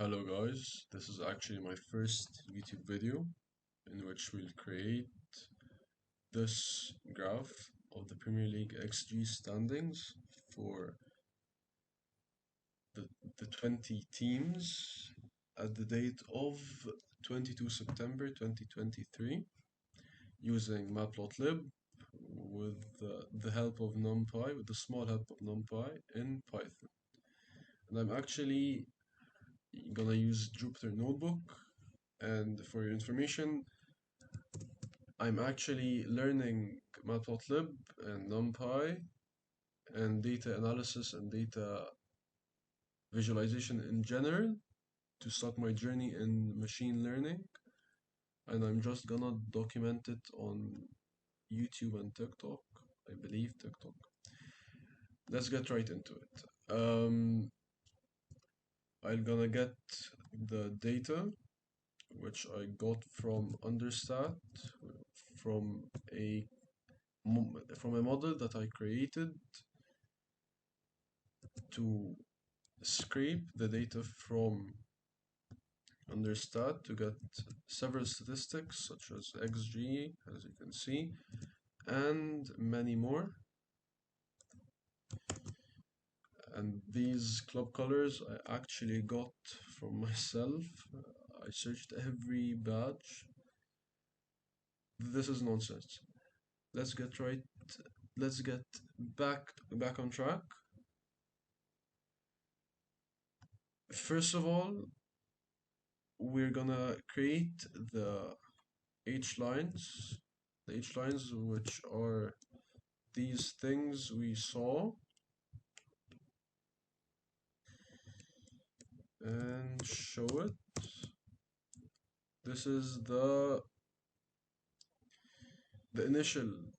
Hello guys, this is actually my first YouTube video in which we'll create this graph of the Premier League XG standings for the 20 teams at the date of 22 September 2023 using Matplotlib with the help of NumPy, with the small help of NumPy in Python. And I'm actually gonna use Jupyter Notebook, and for your information, I'm actually learning Matplotlib and NumPy and data analysis and data visualization in general to start my journey in machine learning, and I'm just gonna document it on YouTube and TikTok, I believe TikTok. Let's get right into it. I'm gonna get the data which I got from Understat from a model that I created to scrape the data from Understat to get several statistics such as XG, as you can see, and many more. And these club colors I actually got from myself. I searched every badge. This is nonsense. Let's get back on track. First of all, we're gonna create the HLines. The HLines, which are these things we saw, and show it. This is the initial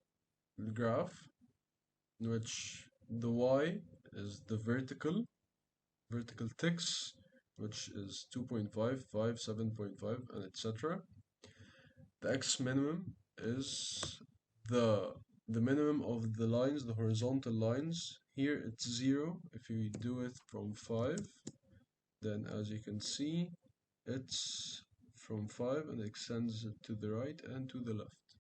graph, in which the Y is the vertical ticks, which is 2.5, 5, 7.5, and etc. The X minimum is the minimum of the lines, the horizontal lines. Here it's 0. If you do it from 5, then as you can see, it's from 5 and extends it to the right and to the left.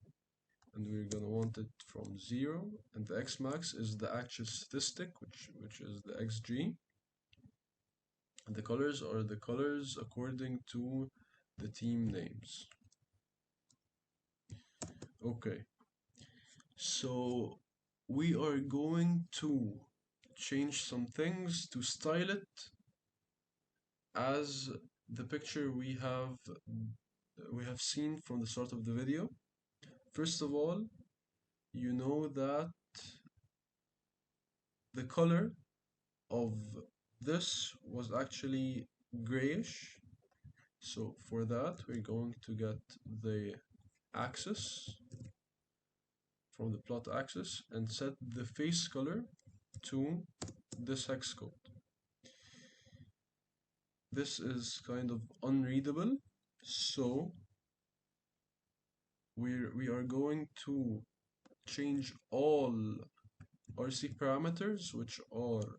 And we're gonna want it from 0, and the X max is the actual statistic, which is the XG. And the colors are the colors according to the team names. Okay, so we are going to change some things to style it as the picture we have seen from the start of the video. First of all, you know that the color of this was actually grayish. So for that, we're going to get the axis from the plot axis and set the face color to this hex code. This is kind of unreadable, so we are going to change all RC parameters, which are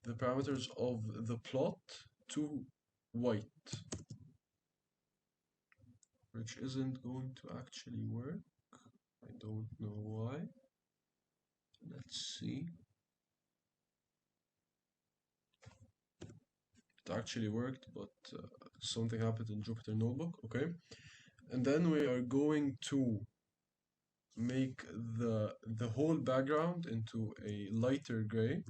the parameters of the plot, to white, which isn't going to actually work. I don't know why. Let's see. It actually worked, but something happened in Jupyter Notebook. Okay, and then we are going to make the whole background into a lighter gray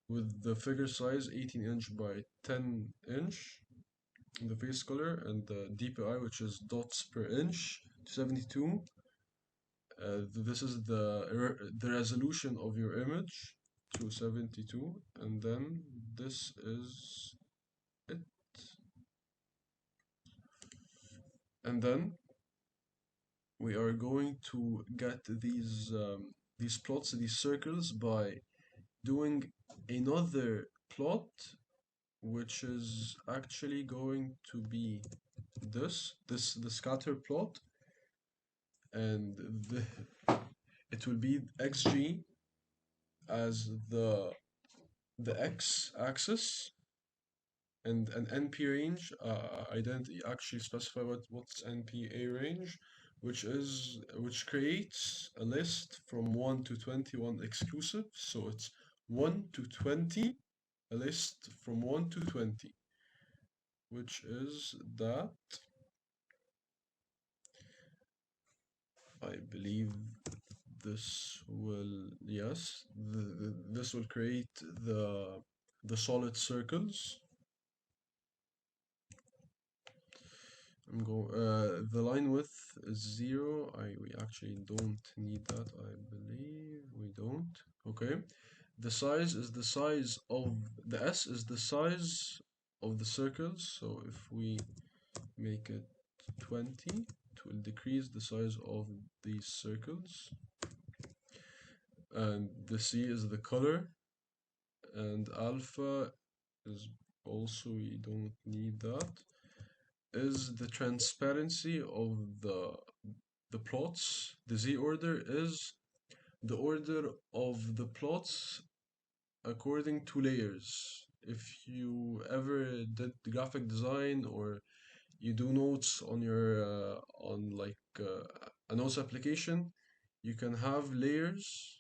with the figure size 18" by 10" in the face color, and the DPI, which is dots per inch, 72. This is the resolution of your image, 272, and then this is it. And then we are going to get these plots, these circles, by doing another plot, which is actually going to be the scatter plot, and it will be XG as the x-axis, and an NP range. I didn't actually specify what's NPA range, which creates a list from 1 to 21 exclusive. So it's 1 to 20, a list from 1 to 20, which is that I believe this will, yes, this will create the solid circles. The line width is 0. We actually don't need that, I believe. We don't. Okay. The size is the size of the S is the size of the circles. So if we make it 20, it will decrease the size of these circles. And the C is the color, and alpha is also, we don't need that, is the transparency of the plots. The Z order is the order of the plots according to layers. If you ever did graphic design or you do notes on your on like a notes application, you can have layers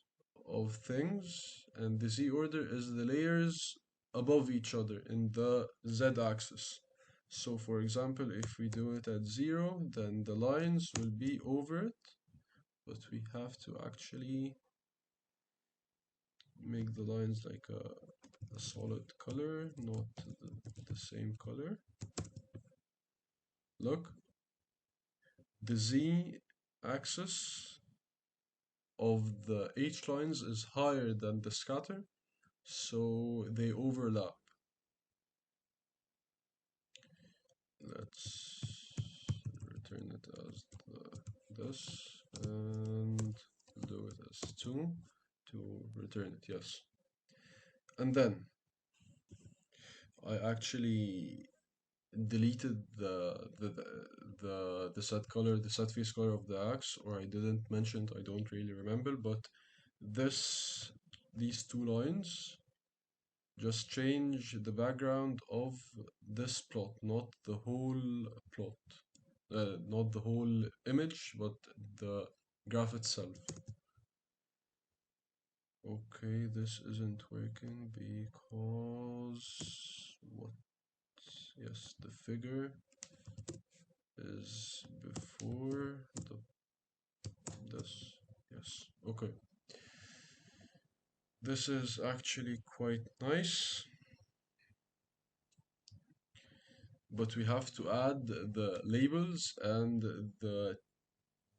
of things, and the Z order is the layers above each other in the Z axis. So for example, if we do it at 0, then the lines will be over it, but we have to actually make the lines like a solid color, not the same color. Look, the Z axis of the H lines is higher than the scatter, so they overlap. Let's return it as this and do it as 2 to return it, yes. And then I actually deleted the set color, the set face color of the axe, or I didn't mention it, I don't really remember, but these two lines just change the background of this plot, not the whole plot, not the whole image, but the graph itself. Okay, this isn't working because what? Yes, the figure is before this. Yes, okay. This is actually quite nice, but we have to add the labels and the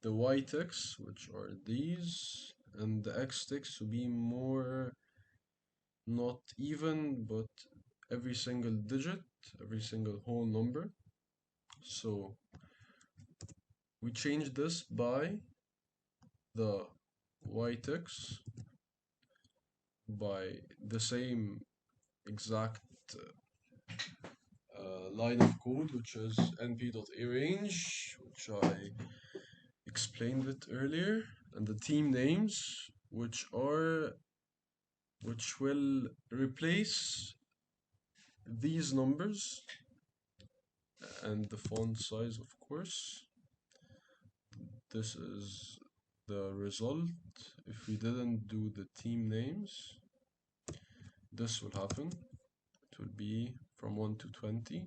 y ticks, which are these, and the x ticks to be more not even, but every single digit, every single whole number. So we change this by the y ticks by the same exact line of code, which is np.arange, which I explained it earlier, and the team names, which will replace these numbers, and the font size, of course. This is the result. If we didn't do the team names, this will happen. It will be from 1 to 20.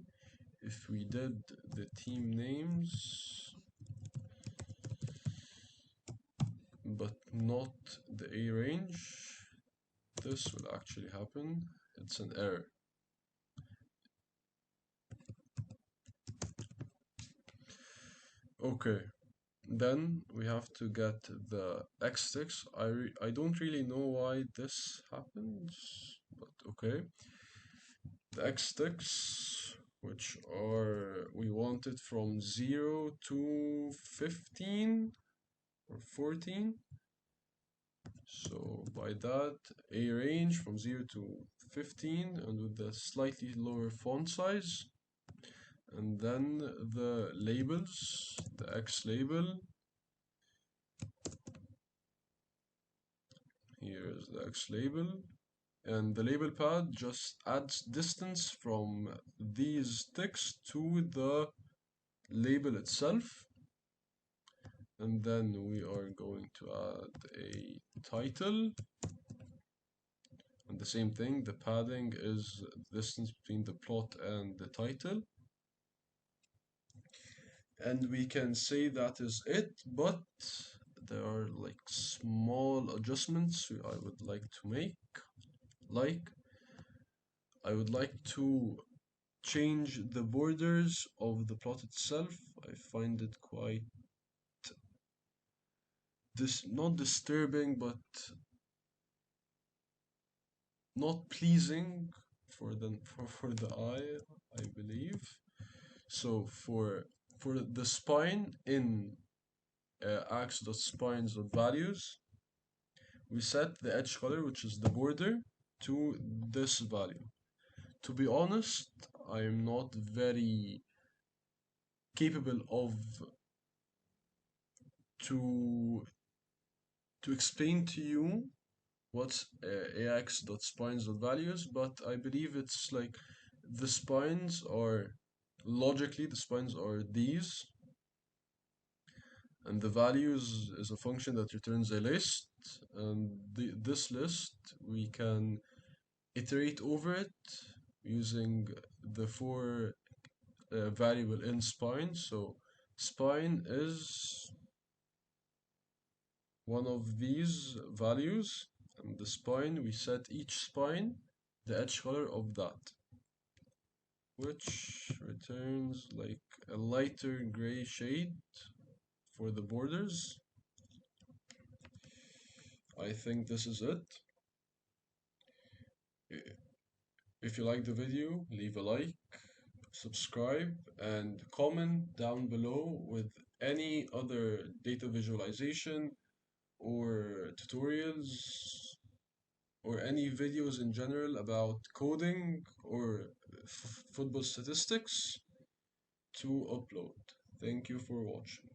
If we did the team names, but not the A range, this will actually happen. It's an error. Okay, then we have to get the x ticks. I don't really know why this happens, but okay. The x ticks, which are, we want it from 0 to 15 or 14. So by that, a range from 0 to 15, and with the slightly lower font size. And then the labels, the X label. Here is the X label. And the label pad just adds distance from these ticks to the label itself. And then we are going to add a title. And the same thing, the padding is distance between the plot and the title. And we can say that is it, but there are like small adjustments I would like to make. Like, I would like to change the borders of the plot itself. I find it quite not disturbing, but not pleasing for the eye, I believe. So for the spine in ax.spines.values, we set the edge color, which is the border, to this value. To be honest, I am not very capable of to explain to you what's ax.spines.values, but I believe it's like the spines are logically the spines are these, and the values is a function that returns a list, and this list we can iterate over it using the for variable in spine. So spine is one of these values, and the spine we set each spine the edge color of that, which returns like a lighter gray shade for the borders. I think this is it. If you like the video, leave a like, subscribe, and comment down below with any other data visualization or tutorials or any videos in general about coding or football statistics to upload. Thank you for watching.